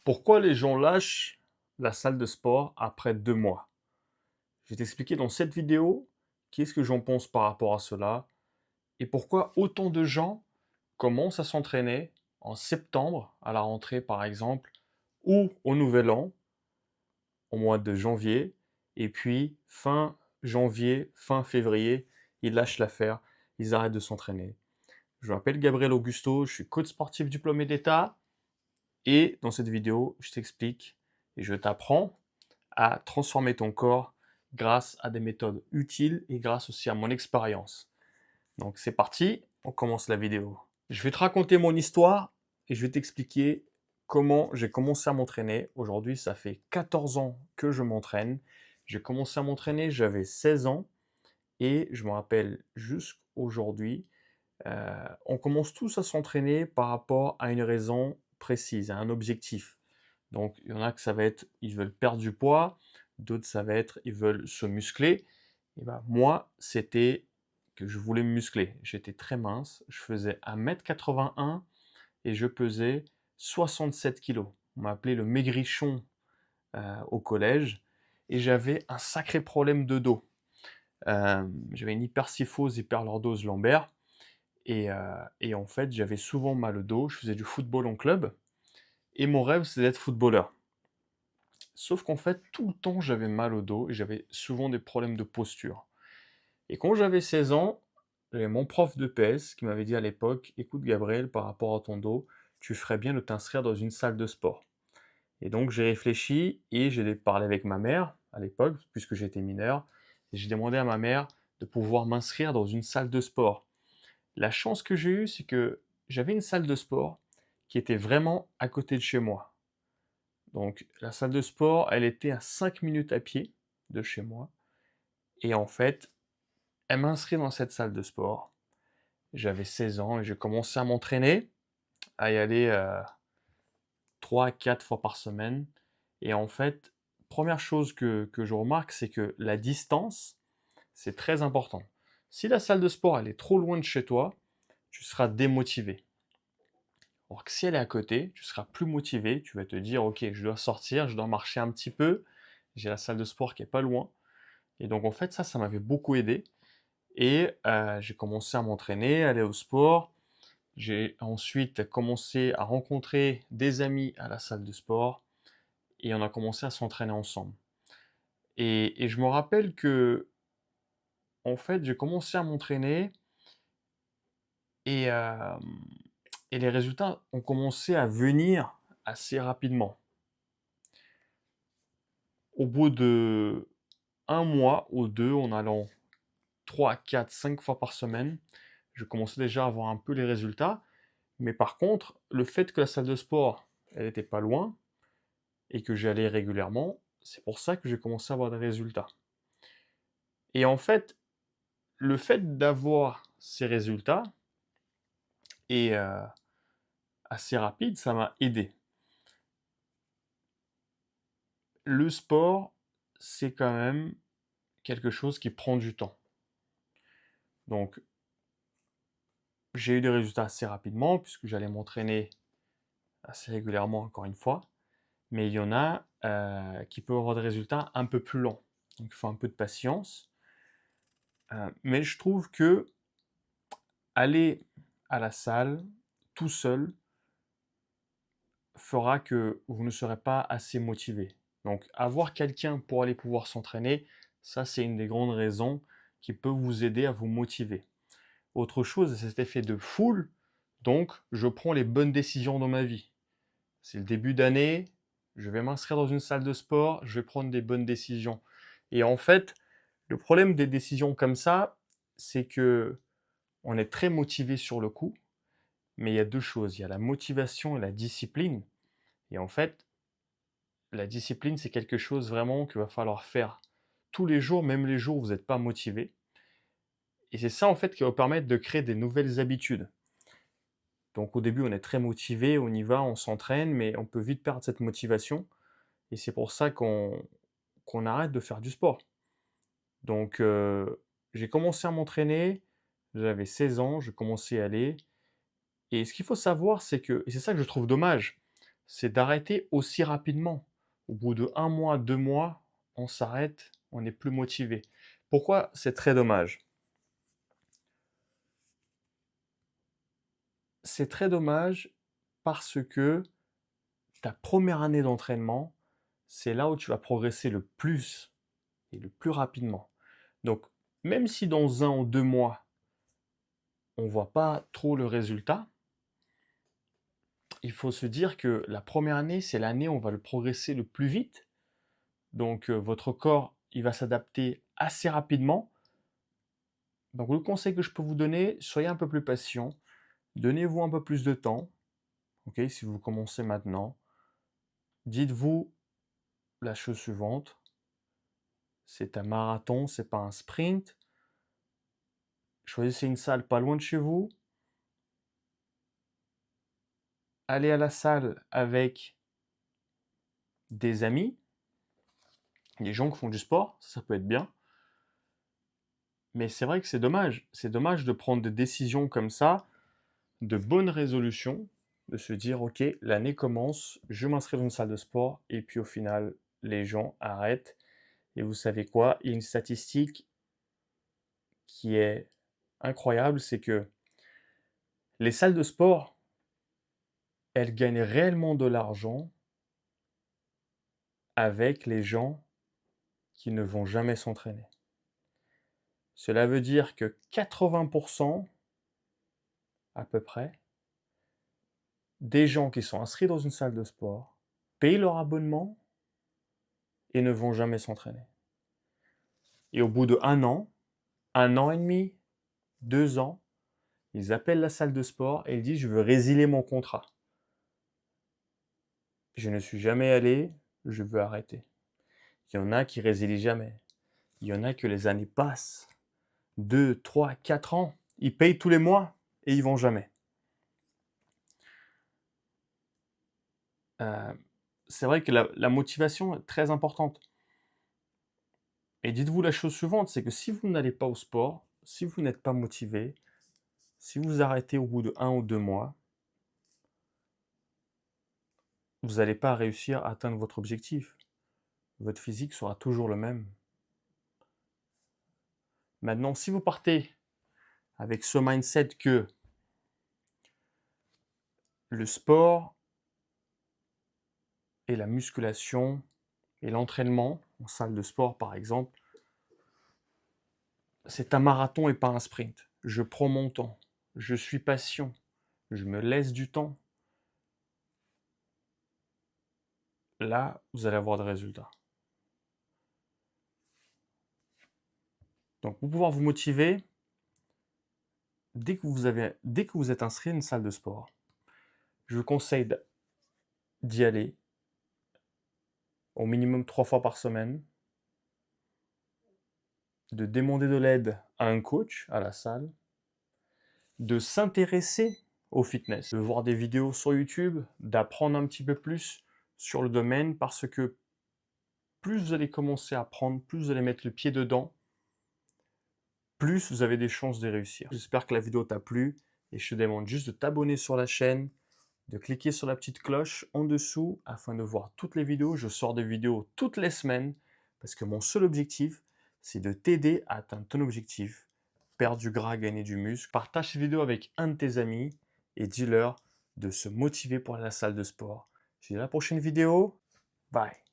Pourquoi les gens lâchent la salle de sport après 2 mois? Je vais t'expliquer dans cette vidéo qu'est-ce que j'en pense par rapport à cela et pourquoi autant de gens commencent à s'entraîner en septembre, à la rentrée par exemple, ou au nouvel an, au mois de janvier, et puis fin janvier, fin février, ils lâchent l'affaire, ils arrêtent de s'entraîner. Je m'appelle Gabriel Augusto, je suis coach sportif diplômé d'État et dans cette vidéo, je t'explique et je t'apprends à transformer ton corps grâce à des méthodes utiles et grâce aussi à mon expérience. Donc c'est parti, on commence la vidéo. Je vais te raconter mon histoire et je vais t'expliquer comment j'ai commencé à m'entraîner. Aujourd'hui, ça fait 14 ans que je m'entraîne. J'ai commencé à m'entraîner, j'avais 16 ans et je me rappelle jusqu'aujourd'hui, on commence tous à s'entraîner par rapport à une raison précise, à un objectif. Donc, il y en a que ça va être, ils veulent perdre du poids, d'autres ça va être, ils veulent se muscler. Et ben, moi, c'était que je voulais me muscler. J'étais très mince, je faisais 1,81 m et je pesais 67 kilos. On m'appelait le maigrichon au collège et j'avais un sacré problème de dos. J'avais une hypercyphose, hyperlordose lombaire et en fait, j'avais souvent mal au dos. Je faisais du football en club et mon rêve, c'est d'être footballeur. Sauf qu'en fait, tout le temps, j'avais mal au dos et j'avais souvent des problèmes de posture. Et quand j'avais 16 ans, j'avais mon prof de PS qui m'avait dit à l'époque, écoute Gabriel, par rapport à ton dos, tu ferais bien de t'inscrire dans une salle de sport. Et donc j'ai réfléchi et j'ai parlé avec ma mère à l'époque, puisque j'étais mineur, et j'ai demandé à ma mère de pouvoir m'inscrire dans une salle de sport. La chance que j'ai eue, c'est que j'avais une salle de sport qui était vraiment à côté de chez moi. Donc la salle de sport, elle était à 5 minutes à pied de chez moi. Et en fait, elle m'a inscrit dans cette salle de sport. J'avais 16 ans et j'ai commencé à m'entraîner, à y aller 3 à 4 fois par semaine. Et en fait, première chose que je remarque, c'est que la distance, c'est très important. Si la salle de sport, elle est trop loin de chez toi, tu seras démotivé. Alors que si elle est à côté, tu seras plus motivé, tu vas te dire, ok, je dois sortir, je dois marcher un petit peu, j'ai la salle de sport qui est pas loin. Et donc en fait, ça m'avait beaucoup aidé. Et j'ai commencé à m'entraîner, aller au sport. J'ai ensuite commencé à rencontrer des amis à la salle de sport et on a commencé à s'entraîner ensemble. Et je me rappelle que, en fait, j'ai commencé à m'entraîner et, euh, et les résultats ont commencé à venir assez rapidement. Au bout de un mois ou deux, en allant 3, 4, 5 fois par semaine, je commençais déjà à avoir un peu les résultats. Mais par contre, le fait que la salle de sport, elle n'était pas loin et que j'y allais régulièrement, c'est pour ça que j'ai commencé à avoir des résultats. Et en fait, le fait d'avoir ces résultats est assez rapide, ça m'a aidé. Le sport, c'est quand même quelque chose qui prend du temps. Donc, j'ai eu des résultats assez rapidement puisque j'allais m'entraîner assez régulièrement, encore une fois. Mais il y en a qui peuvent avoir des résultats un peu plus lents. Donc, il faut un peu de patience. Mais je trouve que aller à la salle tout seul fera que vous ne serez pas assez motivé. Donc, avoir quelqu'un pour aller pouvoir s'entraîner, ça c'est une des grandes raisons qui peut vous aider à vous motiver. Autre chose, c'est cet effet de foule. Donc, je prends les bonnes décisions dans ma vie. C'est le début d'année, je vais m'inscrire dans une salle de sport, je vais prendre des bonnes décisions. Et en fait, le problème des décisions comme ça, c'est que on est très motivé sur le coup, mais il y a deux choses. Il y a la motivation et la discipline. Et en fait, la discipline, c'est quelque chose vraiment qu'il va falloir faire tous les jours, même les jours où vous n'êtes pas motivé. Et c'est ça, en fait, qui va vous permettre de créer des nouvelles habitudes. Donc au début, on est très motivé, on y va, on s'entraîne, mais on peut vite perdre cette motivation. Et c'est pour ça qu'on arrête de faire du sport. Donc j'ai commencé à m'entraîner, j'avais 16 ans, je commençais à aller. Et ce qu'il faut savoir, c'est que, et c'est ça que je trouve dommage, c'est d'arrêter aussi rapidement. Au bout de 1 mois, 2 mois, on s'arrête, on n'est plus motivé. Pourquoi c'est très dommage? C'est très dommage parce que ta première année d'entraînement, c'est là où tu vas progresser le plus et le plus rapidement. Donc, même si dans 1 ou 2 mois, on ne voit pas trop le résultat, il faut se dire que la première année, c'est l'année où on va le progresser le plus vite. Donc, votre corps, il va s'adapter assez rapidement. Donc, le conseil que je peux vous donner, soyez un peu plus patient. Donnez-vous un peu plus de temps. Ok, si vous commencez maintenant, dites-vous la chose suivante. C'est un marathon, c'est pas un sprint. Choisissez une salle pas loin de chez vous. Allez à la salle avec des amis, des gens qui font du sport, ça peut être bien. Mais c'est vrai que c'est dommage. C'est dommage de prendre des décisions comme ça, de bonnes résolutions, de se dire, OK, l'année commence, je m'inscris dans une salle de sport, et puis au final, les gens arrêtent. Et vous savez quoi? Il y a une statistique qui est incroyable, c'est que les salles de sport, elles gagnent réellement de l'argent avec les gens qui ne vont jamais s'entraîner. Cela veut dire que 80% à peu près des gens qui sont inscrits dans une salle de sport payent leur abonnement et ne vont jamais s'entraîner. Et au bout de 1 an et demi, 2 ans, ils appellent la salle de sport et ils disent je veux résilier mon contrat. Je ne suis jamais allé, je veux arrêter. Il y en a qui résilient jamais. Il y en a que les années passent. 2, 3, 4 ans. Ils payent tous les mois et ils vont jamais. C'est vrai que la motivation est très importante. Et dites-vous la chose suivante, c'est que si vous n'allez pas au sport, si vous n'êtes pas motivé, si vous arrêtez au bout de 1 ou 2 mois, vous n'allez pas réussir à atteindre votre objectif. Votre physique sera toujours le même. Maintenant, si vous partez avec ce mindset que le sport et la musculation et l'entraînement, en salle de sport par exemple, c'est un marathon et pas un sprint. Je prends mon temps, je suis patient, je me laisse du temps. Là, vous allez avoir des résultats. Donc, pour pouvoir vous motiver, dès que vous êtes inscrit à une salle de sport, je vous conseille d'y aller au minimum 3 fois par semaine, de demander de l'aide à un coach à la salle, de s'intéresser au fitness, de voir des vidéos sur YouTube, d'apprendre un petit peu plus sur le domaine parce que plus vous allez commencer à apprendre, plus vous allez mettre le pied dedans, plus vous avez des chances de réussir. J'espère que la vidéo t'a plu et je te demande juste de t'abonner sur la chaîne, de cliquer sur la petite cloche en dessous afin de voir toutes les vidéos. Je sors des vidéos toutes les semaines parce que mon seul objectif, c'est de t'aider à atteindre ton objectif, perdre du gras, gagner du muscle. Partage cette vidéo avec un de tes amis et dis-leur de se motiver pour aller à la salle de sport. Je te dis à la prochaine vidéo. Bye.